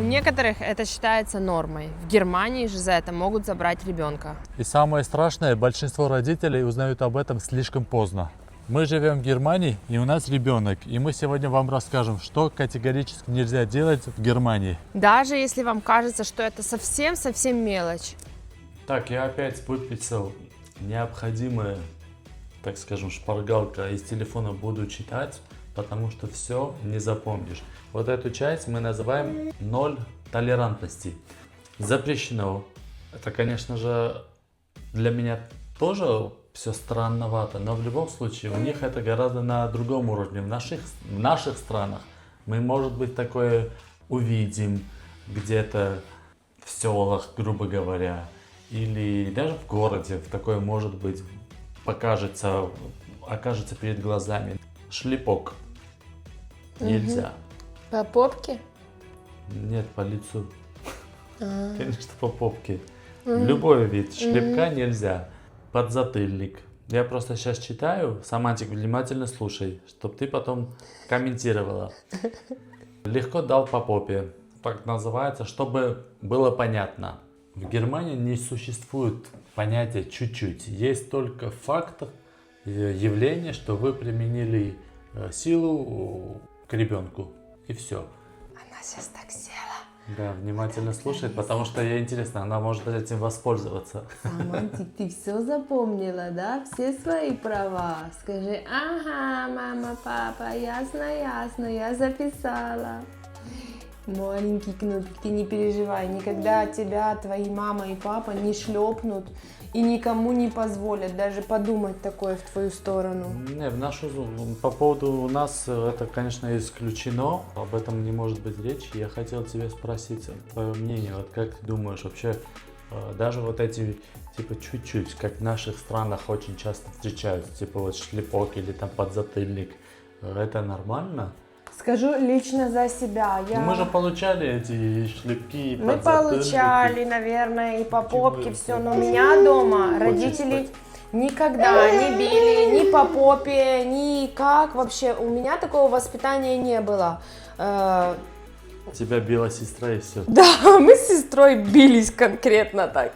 У некоторых это считается нормой. В Германии же за это могут забрать ребенка. И самое страшное, большинство родителей узнают об этом слишком поздно. Мы живем в Германии, и у нас ребенок. И мы сегодня вам расскажем, что категорически нельзя делать в Германии. Даже если вам кажется, что это совсем мелочь. Так, я опять выписал необходимое, так скажем, шпаргалка из телефона буду читать, потому что все не запомнишь. Вот эту часть мы называем ноль толерантности. Запрещено. Это, конечно же, для меня тоже все странновато, но в любом случае у них это гораздо на другом уровне. В наших странах мы, может быть, такое увидим где-то в селах, грубо говоря, или даже в городе, в такое, может быть, окажется перед глазами. Шлепок нельзя. По попке? Нет, по лицу. Конечно, по попке. Любой вид шлепка нельзя. Подзатыльник. Я просто сейчас читаю. Самантик, внимательно слушай, чтобы ты потом комментировала. Легко дал по попе. Так называется, чтобы было понятно. В Германии не существует понятия чуть-чуть. Есть только факт, явление, что вы применили силу к ребенку. И все. Она сейчас так села. Да, внимательно слушает, потому что ей интересно, она может этим воспользоваться. Самантик, ты все запомнила, да? Все свои права. Скажи, ага, мама, папа, ясно, я записала. Маленький кнутик, ты не переживай, никогда тебя твои мама и папа не шлепнут и никому не позволят даже подумать такое в твою сторону. Не, по поводу у нас это, конечно, исключено, об этом не может быть речи. Я хотел тебе спросить твое мнение, вот как ты думаешь, вообще даже вот эти, типа, чуть-чуть, как в наших странах очень часто встречаются, типа вот шлепок или там подзатыльник, это нормально? Скажу лично за себя. Мы же получали эти шлепки, Мы получали, наверное, и по попке все, но меня дома родители никогда не били, ни по попе, никак вообще. У меня такого воспитания не было. Тебя била сестра и все. Да, мы с сестрой бились конкретно так.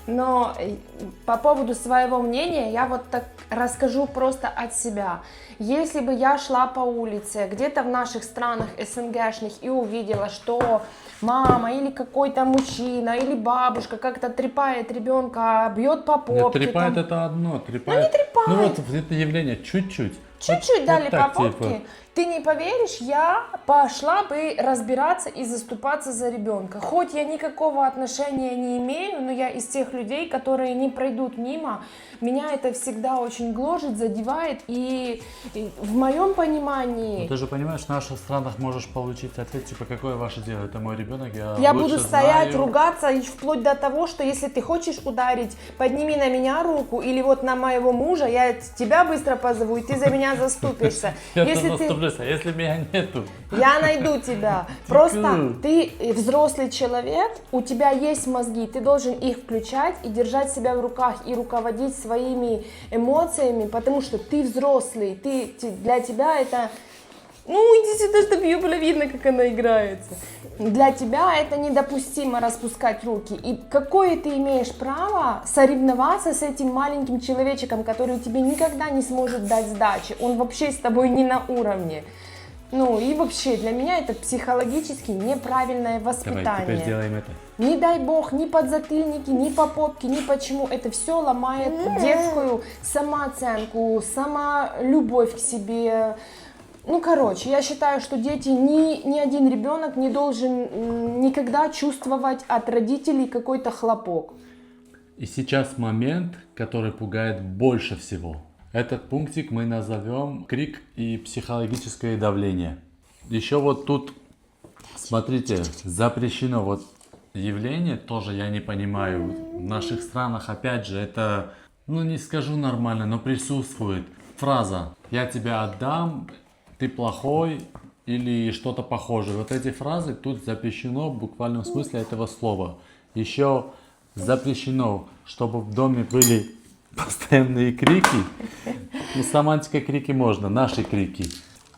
Но по поводу своего мнения я вот так расскажу просто от себя. Если бы я шла по улице где-то в наших странах СНГшных и увидела, что мама или какой-то мужчина или бабушка как-то трепает ребенка, бьет по попке. Трепает там... это одно, трепает. Ну не трепает. Ну вот это явление чуть-чуть. Чуть-чуть дали вот так, по попке. типа. Ты не поверишь, я пошла бы разбираться и заступаться за ребенка. Хоть я никакого отношения не имею, но я из тех людей, которые не пройдут мимо. Меня это всегда очень гложет, задевает. И в моем понимании... Ну, ты же понимаешь, в наших странах можешь получить ответ, типа, какое ваше дело, это мой ребенок, я буду стоять, знаю. ругаться, и вплоть до того, что если ты хочешь ударить, подними на меня руку, или вот на моего мужа, я тебя быстро позову, и ты за меня заступишься. Если наступлюсь, а если меня нету? Я найду тебя. Просто ты взрослый человек, у тебя есть мозги, ты должен их включать и держать себя в руках и руководить своими эмоциями, потому что ты взрослый, для тебя это... Ну, иди сюда, чтобы ее было видно, как она играется. Для тебя это недопустимо распускать руки. И какое ты имеешь право соревноваться с этим маленьким человечком, который тебе никогда не сможет дать сдачи? Он вообще с тобой не на уровне. Ну и вообще для меня это психологически неправильное воспитание. Давай, теперь сделаем это. Не дай бог, ни подзатыльники, ни по попке, ни почему. Это все ломает детскую самооценку, самолюбовь к себе. Ну, короче, я считаю, что дети, ни один ребенок не должен никогда чувствовать от родителей какой-то хлопок. И сейчас момент, который пугает больше всего. Этот пунктик мы назовем крик и психологическое давление. Еще вот тут, смотрите, запрещено вот явление, тоже я не понимаю. В наших странах, опять же, это, ну не скажу нормально, но присутствует фраза «я тебя отдам», «ты плохой» или что-то похожее. Вот эти фразы тут запрещено в буквальном смысле этого слова. Еще запрещено, чтобы в доме были постоянные крики. Ну, Самантика крики можно, наши крики.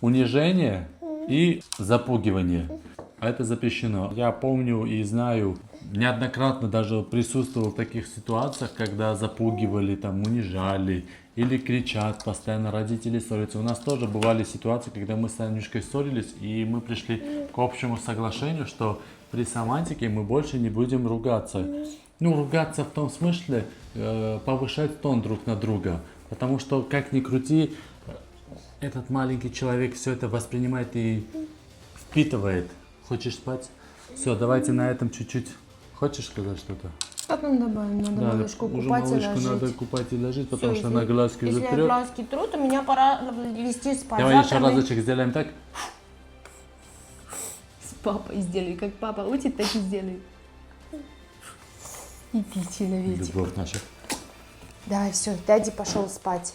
Унижение и запугивание. это запрещено. Я помню и знаю, неоднократно даже присутствовал в таких ситуациях, когда запугивали, там, унижали или кричат постоянно, родители ссорятся. У нас тоже бывали ситуации, когда мы с Анюшкой ссорились, и мы пришли к общему соглашению, что при самантике мы больше не будем ругаться. Ну, ругаться в том смысле, повышать тон друг на друга. Потому что, как ни крути, этот маленький человек все это воспринимает и впитывает. Хочешь спать? Все, давайте на этом чуть-чуть. Хочешь сказать что-то? Потом добавим, надо Да, малышку уже купать и малышку ложить. надо купать и ложить, потому Всё, что она глазки уже если трёт. глазки трут, то меня пора вести спать. Давай Завтра еще мы разочек сделаем так. С папой сделай, как папа учит, так и сделай. Иди, человечек. Любовь наша. Давай, все, дядя пошел спать.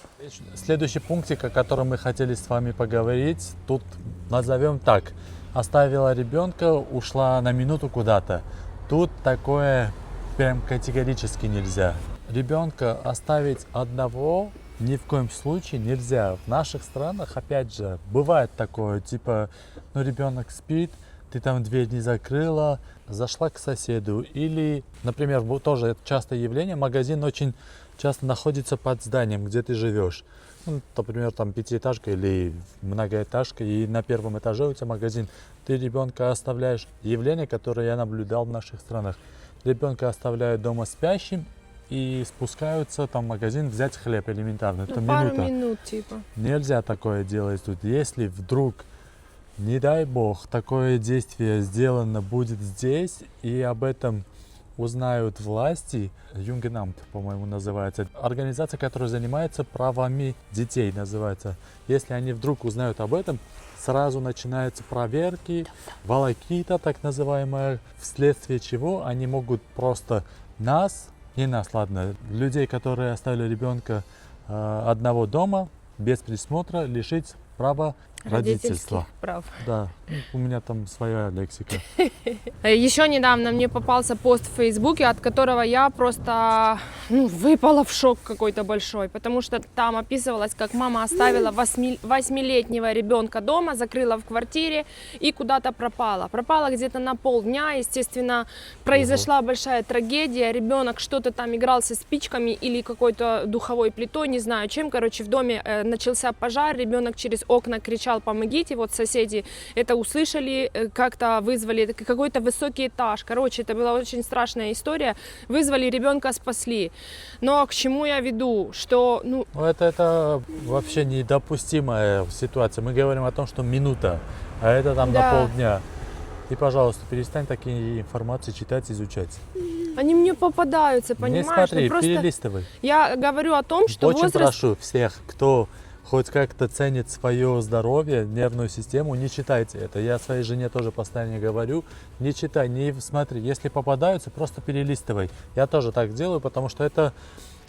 Следующий пунктик, о котором мы хотели с вами поговорить, тут назовем так. Оставила ребенка, ушла на минуту куда-то. Тут такое прям категорически нельзя. Ребенка оставить одного ни в коем случае нельзя. В наших странах, опять же, бывает такое, типа, ну, ребенок спит, ты там дверь не закрыла, зашла к соседу. Или, например, тоже частое явление, магазин очень часто находится под зданием, где ты живешь. Ну, например, там пятиэтажка или многоэтажка, и на первом этаже у тебя магазин. Ты ребенка оставляешь. Явление, которое я наблюдал в наших странах. Ребенка оставляют дома спящим и спускаются там в магазин взять хлеб элементарно. Это Пару минута. минут, типа. Нельзя такое делать тут. Если вдруг, не дай бог, такое действие сделано будет здесь, и об этом узнают власти, Югенамт, по-моему, называется, организация, которая занимается правами детей, называется. Если они вдруг узнают об этом, сразу начинаются проверки, волокита, так называемая, вследствие чего они могут просто людей, которые оставили ребенка одного дома, без присмотра, лишить права родительства. Прав. Да, у меня там своя лексика. Еще недавно мне попался пост в Фейсбуке, от которого я просто выпала в шок какой-то большой, потому что там описывалось, как мама оставила 8-летнего ребенка дома, закрыла в квартире и куда-то пропала. Пропала где-то на полдня, естественно, произошла большая трагедия, ребенок что-то там игрался спичками или какой-то духовой плитой, не знаю чем, короче, в доме начался пожар, ребенок через окна кричал: помогите, вот соседи это услышали, как-то вызвали какой-то высокий этаж. Короче, это была очень страшная история. Вызвали ребенка, спасли. Но к чему я веду? Что, Это вообще недопустимая ситуация. Мы говорим о том, что минута, а это там Да. на полдня. И, пожалуйста, перестань такие информации читать, изучать. они мне попадаются, понимаешь? Не смотри, Просто перелистывай. я говорю о том, что Очень возраст... прошу всех, кто хоть как-то ценит свое здоровье, нервную систему, не читайте это. Я своей жене тоже постоянно говорю, не читай, не смотри. Если попадаются, просто перелистывай. Я тоже так делаю, потому что это,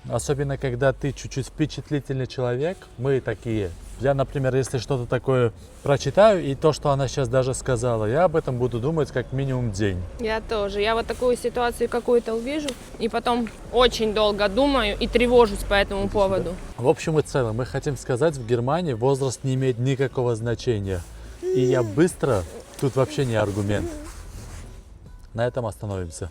особенно когда ты чуть-чуть впечатлительный человек, мы такие. Я, например, если что-то такое прочитаю, и то, что она сейчас даже сказала, я об этом буду думать как минимум день. Я тоже. Я вот такую ситуацию какую-то увижу, и потом очень долго думаю и тревожусь по этому поводу. В общем и целом, мы хотим сказать, в Германии возраст не имеет никакого значения. И я быстро, тут вообще не аргумент. На этом остановимся.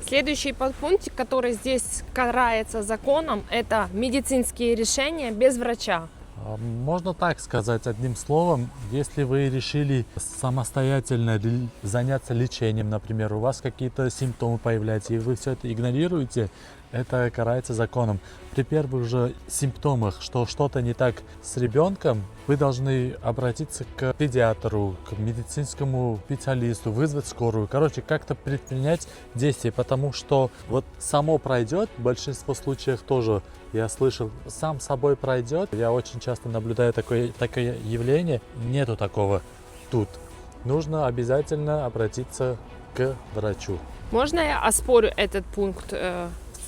Следующий подпунктик, который здесь карается законом, это медицинские решения без врача. Можно так сказать одним словом, если вы решили самостоятельно заняться лечением, например, у вас какие-то симптомы появляются, и вы все это игнорируете, это карается законом. При первых же симптомах, что что-то не так с ребенком, вы должны обратиться к педиатру, к медицинскому специалисту, вызвать скорую. Короче, как-то предпринять действия, потому что вот само пройдет, в большинстве случаев тоже, я слышал, сам собой пройдет. Я очень часто наблюдаю такое явление. Нету такого тут. Нужно обязательно обратиться к врачу. Можно я оспорю этот пункт?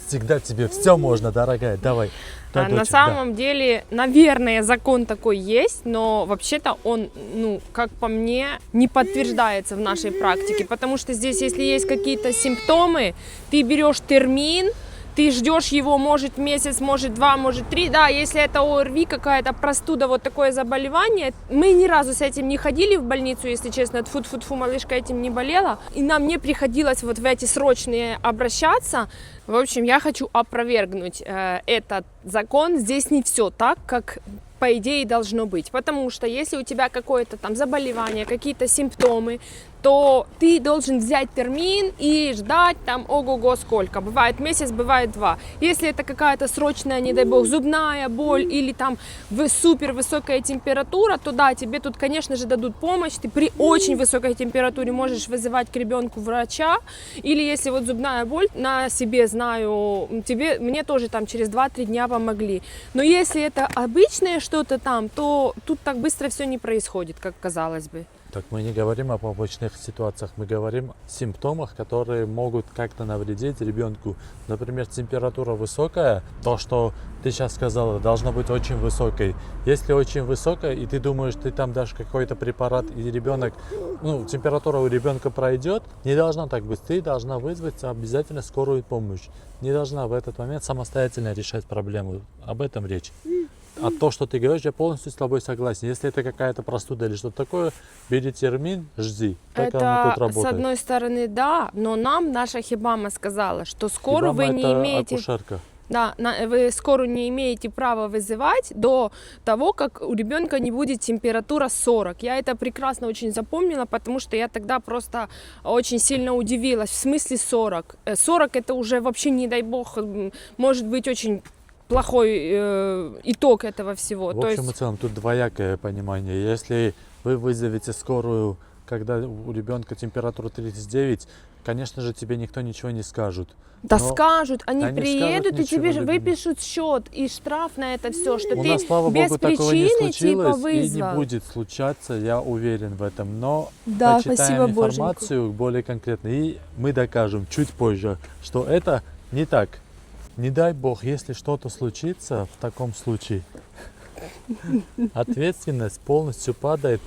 Всегда тебе все можно, дорогая, давай. Да, На дочь, самом деле, наверное, закон такой есть, но вообще-то он, как по мне, не подтверждается в нашей практике, потому что здесь, если есть какие-то симптомы, ты берешь термин, ты ждешь его, может, месяц, может, 2, может, 3. Да, если это ОРВИ, какая-то простуда, вот такое заболевание. Мы ни разу с этим не ходили в больницу, если честно. Тьфу-тьфу-тьфу, малышка этим не болела. И нам не приходилось вот в эти срочные обращаться. В общем, я хочу опровергнуть этот закон. Здесь не все так, как по идее должно быть. Потому что если у тебя какое-то там заболевание, какие-то симптомы, то ты должен взять термин и ждать там ого-го сколько. Бывает месяц, бывает 2. Если это какая-то срочная, не дай бог, зубная боль или там супер высокая температура, то да, тебе тут, конечно же, дадут помощь. Ты при очень высокой температуре можешь вызывать к ребенку врача. Или если вот зубная боль, на себе знаю, мне тоже там через 2-3 дня помогли. Но если это обычное что-то там, то тут так быстро все не происходит, как казалось бы. Так мы не говорим об обычных ситуациях, мы говорим о симптомах, которые могут как-то навредить ребенку. Например, температура высокая, то, что ты сейчас сказала, должно быть очень высокой. Если очень высокая, и ты думаешь, ты там дашь какой-то препарат, и ребенок, температура у ребенка пройдет, не должна так быть. Ты должна вызвать обязательно скорую помощь. Не должна в этот момент самостоятельно решать проблему. Об этом речь. А то, что ты говоришь, я полностью с тобой согласен. Если это какая-то простуда или что-то такое, бери термин, жди. Так оно тут работает. С одной стороны, да, но нам наша хибама сказала, что скорую вы не имеете... Акушерка. Да, вы скорую не имеете права вызывать до того, как у ребенка не будет температура 40. Я это прекрасно очень запомнила, потому что я тогда просто очень сильно удивилась. В смысле 40? 40 это уже вообще, не дай бог, может быть очень плохой итог этого всего. В общем и целом, тут двоякое понимание. Если вы вызовете скорую, когда у ребенка температура 39, конечно же, тебе никто ничего не скажет. Да скажут, они приедут скажут и тебе же ничего, выпишут счет и штраф на это все, что у ты нас, слава без богу, такого не причины случилось типа и вызвал. не будет случаться, я уверен в этом. Но Да, почитаем спасибо, информацию Боженьку. более конкретно, и мы докажем чуть позже, что это не так. Не дай бог, если что-то случится в таком случае, ответственность полностью падает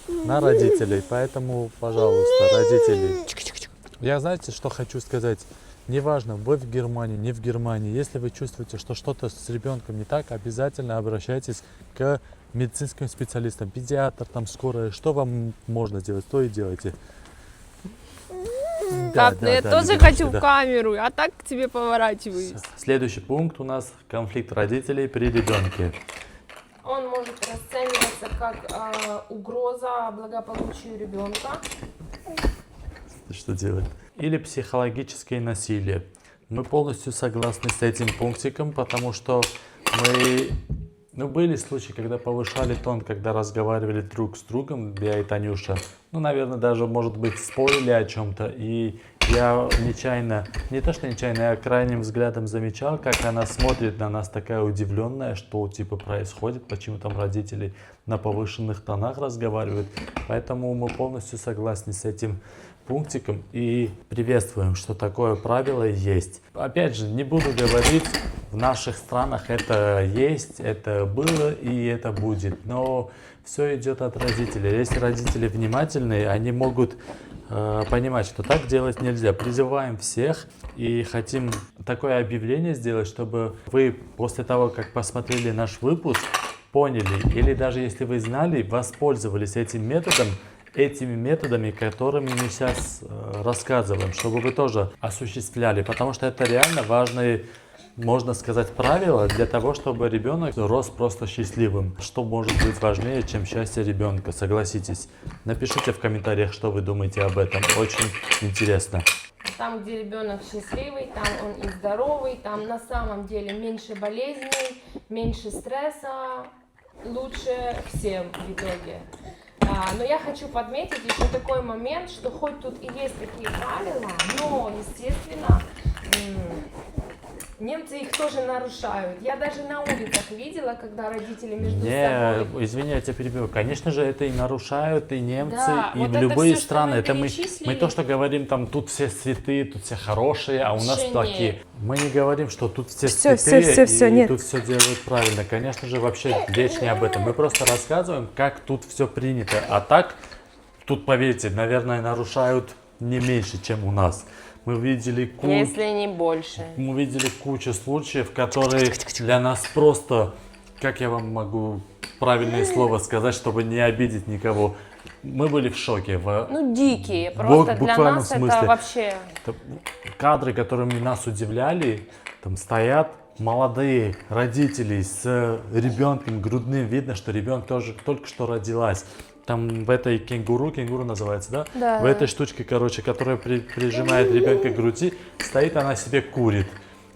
на родителей. Поэтому, пожалуйста, родители. Я, знаете, что хочу сказать? Неважно, вы в Германии, не в Германии. Если вы чувствуете, что что-то с ребенком не так, обязательно обращайтесь к медицинским специалистам, педиатр, там скорая. Что вам можно сделать, то и делайте. Так, я тоже хочу в камеру, а так к тебе поворачиваюсь. Следующий пункт у нас конфликт родителей при ребенке. Он может расцениваться как угроза благополучию ребенка. Что делать? Или психологическое насилие. Мы полностью согласны с этим пунктиком, потому что были случаи, когда повышали тон, когда разговаривали друг с другом, я и Танюша. Наверное, даже, может быть, спорили о чем-то. И я я крайним взглядом замечал, как она смотрит на нас такая удивленная, что типа происходит, почему там родители на повышенных тонах разговаривают. Поэтому мы полностью согласны с этим пунктиком и приветствуем, что такое правило есть. Опять же, не буду говорить, в наших странах это есть, это было и это будет, но все идет от родителей. Если родители внимательные, они могут понимать, что так делать нельзя. Призываем всех и хотим такое объявление сделать, чтобы вы после того, как посмотрели наш выпуск, поняли, или даже если вы знали, воспользовались этими методами, которыми мы сейчас рассказываем, чтобы вы тоже осуществляли, потому что это реально важные, можно сказать, правила для того, чтобы ребенок рос просто счастливым. Что может быть важнее, чем счастье ребенка, согласитесь. Напишите в комментариях, что вы думаете об этом, очень интересно. Там, где ребенок счастливый, там он и здоровый, там на самом деле меньше болезней, меньше стресса, лучше всем в итоге. Но я хочу подметить еще такой момент, что хоть тут и есть такие правила, но, естественно, немцы их тоже нарушают. Я даже на улицах видела, когда родители между собой... Извини, я тебя перебью. Конечно же, это и нарушают, и немцы, да, и вот в любые все, страны. Это мы то, что говорим, там тут все святые, тут все хорошие, а у нас такие. Мы не говорим, что тут все святые, и тут все делают правильно. Конечно же, вообще речь не об этом. Мы просто рассказываем, как тут все принято. А так, тут, поверьте, наверное, нарушают не меньше, чем у нас. мы видели Если не больше. мы видели кучу случаев, которые для нас просто, как я вам могу правильное слово сказать, чтобы не обидеть никого, мы были в шоке. Ну, дикие. Просто для буквальном нас смысле. это вообще... Кадры, которыми нас удивляли, там стоят молодые родители с ребенком грудным, видно, что ребенок тоже только что родилась. Там в этой кенгуру называется, да? Да. В этой штучке, короче, которая прижимает ребенка к груди, стоит, она себе курит.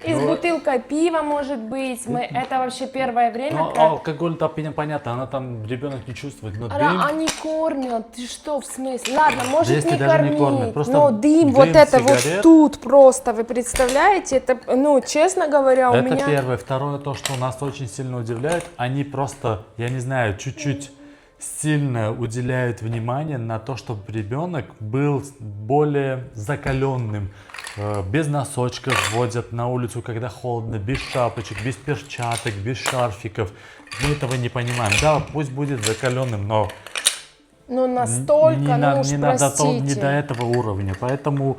И с бутылкой пива, может быть. Это вообще первое время. Ну, алкоголь-то понятно, она там, ребенок не чувствует, но дым... Они кормят, ты что, в смысле? Ладно, может Если не даже не кормить, кормят, просто но дым, вот дым, это сигарет. вот тут просто, вы представляете? Это, ну, честно говоря, у Это меня... первое. Второе, то, что нас очень сильно удивляет, они просто, я не знаю, чуть-чуть сильно уделяют внимание на то, чтобы ребенок был более закаленным. Без носочков водят на улицу, когда холодно, без шапочек, без перчаток, без шарфиков. Мы этого не понимаем. Да, пусть будет закаленным, но Ну, настолько, ну уж не простите. до этого уровня. Поэтому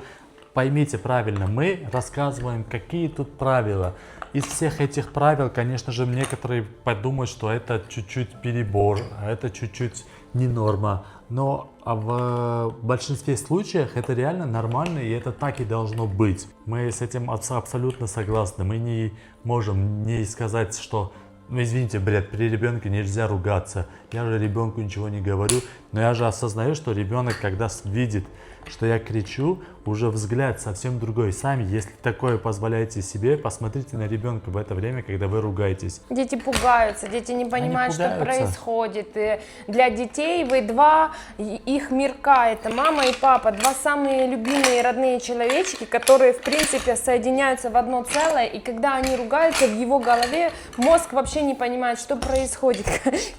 поймите правильно, мы рассказываем, какие тут правила. Из всех этих правил, конечно же, некоторые подумают, что это чуть-чуть перебор, а это чуть-чуть не норма. Но в большинстве случаев это реально нормально, и это так и должно быть. Мы с этим абсолютно согласны. Мы не можем не сказать, что, ну извините, бред, при ребенке нельзя ругаться. Я же ребенку ничего не говорю, но я же осознаю, что ребенок, когда видит, что я кричу, уже взгляд совсем другой. Сами, если такое позволяете себе, посмотрите на ребенка в это время, когда вы ругаетесь. Дети пугаются, дети не понимают, что пугаются. происходит. И для детей вы два их мирка, это мама и папа, два самые любимые родные человечки, которые в принципе соединяются в одно целое, и когда они ругаются, в его голове мозг вообще не понимает, что происходит.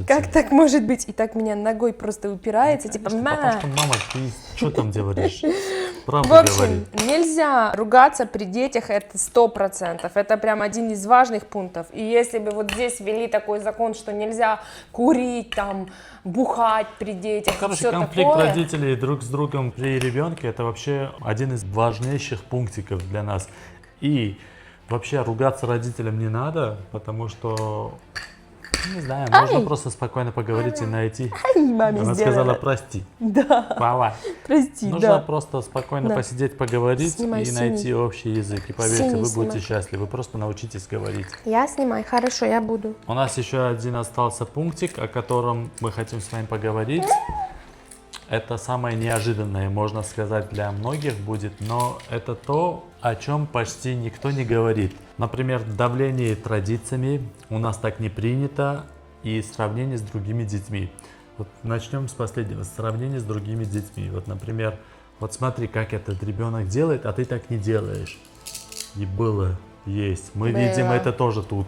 Как так может быть? И так меня ногой просто упирается, типа, Потому что, мама, ты что там говоришь? Правду В общем, говори. нельзя ругаться при детях, это 100%. Это прям один из важных пунктов. И если бы вот здесь ввели такой закон, что нельзя курить, там, бухать при детях, Короче, все конфликт такое. родителей друг с другом при ребенке, это вообще один из важнейших пунктиков для нас. И вообще ругаться родителям не надо, потому что, не знаю, можно просто спокойно поговорить и найти. Маме Она сделала. сказала прости. Да, Пава. прости, Нужно да. просто спокойно Да. посидеть, поговорить Снимай и синий. найти общий язык. И поверьте, Синий вы снимай. будете счастливы. Вы просто научитесь говорить. Я снимаю, хорошо, я буду. У нас еще один остался пунктик, о котором мы хотим с вами поговорить. Это самое неожиданное, можно сказать, для многих будет, но это то, о чем почти никто не говорит. Например, давление традициями у нас так не принято, и сравнение с другими детьми. Вот начнем с последнего, сравнение с другими детьми. Вот, например, вот смотри, как этот ребенок делает, а ты так не делаешь. И было, есть. Мы видим Было. это тоже тут.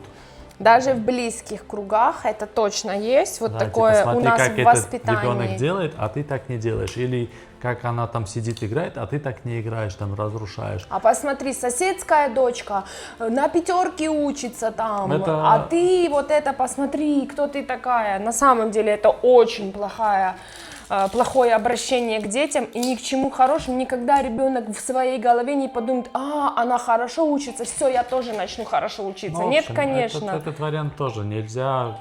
Даже в близких кругах это точно есть. Вот Да, такое типа, у смотри, нас как в этот воспитании. ребенок делает, а ты так не делаешь. Или как она там сидит, играет, а ты так не играешь, там разрушаешь. А посмотри, соседская дочка на пятерке учится там, Это- а ты вот это посмотри, кто ты такая. На самом деле это очень плохое обращение к детям и ни к чему хорошему. Никогда ребенок в своей голове не подумает, она хорошо учится, все, я тоже начну хорошо учиться. Ну, в Нет, общем, конечно. Этот вариант тоже нельзя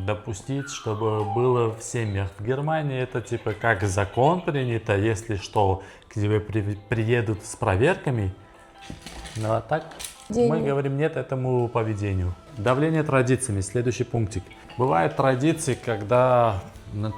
допустить, чтобы было в семьях. В Германии это типа как закон принято, если что, к тебе приедут с проверками. Ну а так мы говорим нет этому поведению. Давление традициями. Следующий пунктик. Бывают традиции, когда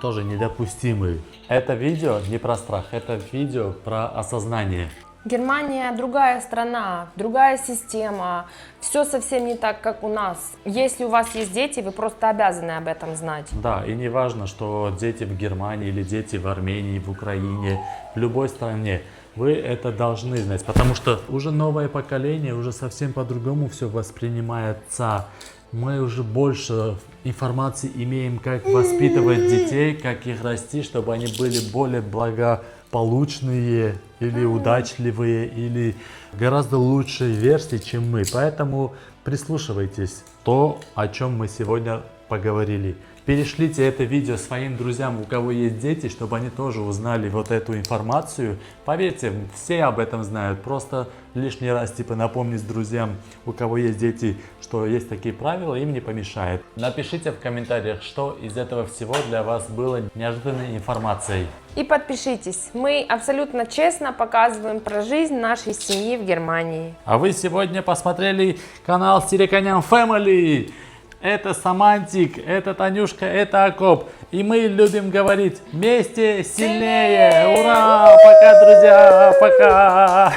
тоже недопустимые. Это видео не про страх, это видео про осознание. Германия другая страна, другая система, все совсем не так, как у нас. Если у вас есть дети, вы просто обязаны об этом знать. Да, и не важно, что дети в Германии или дети в Армении, в Украине, в любой стране, вы это должны знать, потому что уже новое поколение, уже совсем по-другому все воспринимается. Мы уже больше информации имеем, как воспитывать детей, как их расти, чтобы они были более благополучные или удачливые, или гораздо лучшей версии, чем мы. Поэтому прислушивайтесь то, о чем мы сегодня поговорили. Перешлите это видео своим друзьям, у кого есть дети, чтобы они тоже узнали вот эту информацию. Поверьте, все об этом знают. Просто лишний раз типа напомнить друзьям, у кого есть дети, что есть такие правила, им не помешает. Напишите в комментариях, что из этого всего для вас было неожиданной информацией. И подпишитесь. Мы абсолютно честно показываем про жизнь нашей семьи в Германии. А вы сегодня посмотрели канал Сиреканян Family. Это Самантик, это Танюшка, это Акоп. И мы любим говорить вместе сильнее. Ура! Пока, друзья! Пока!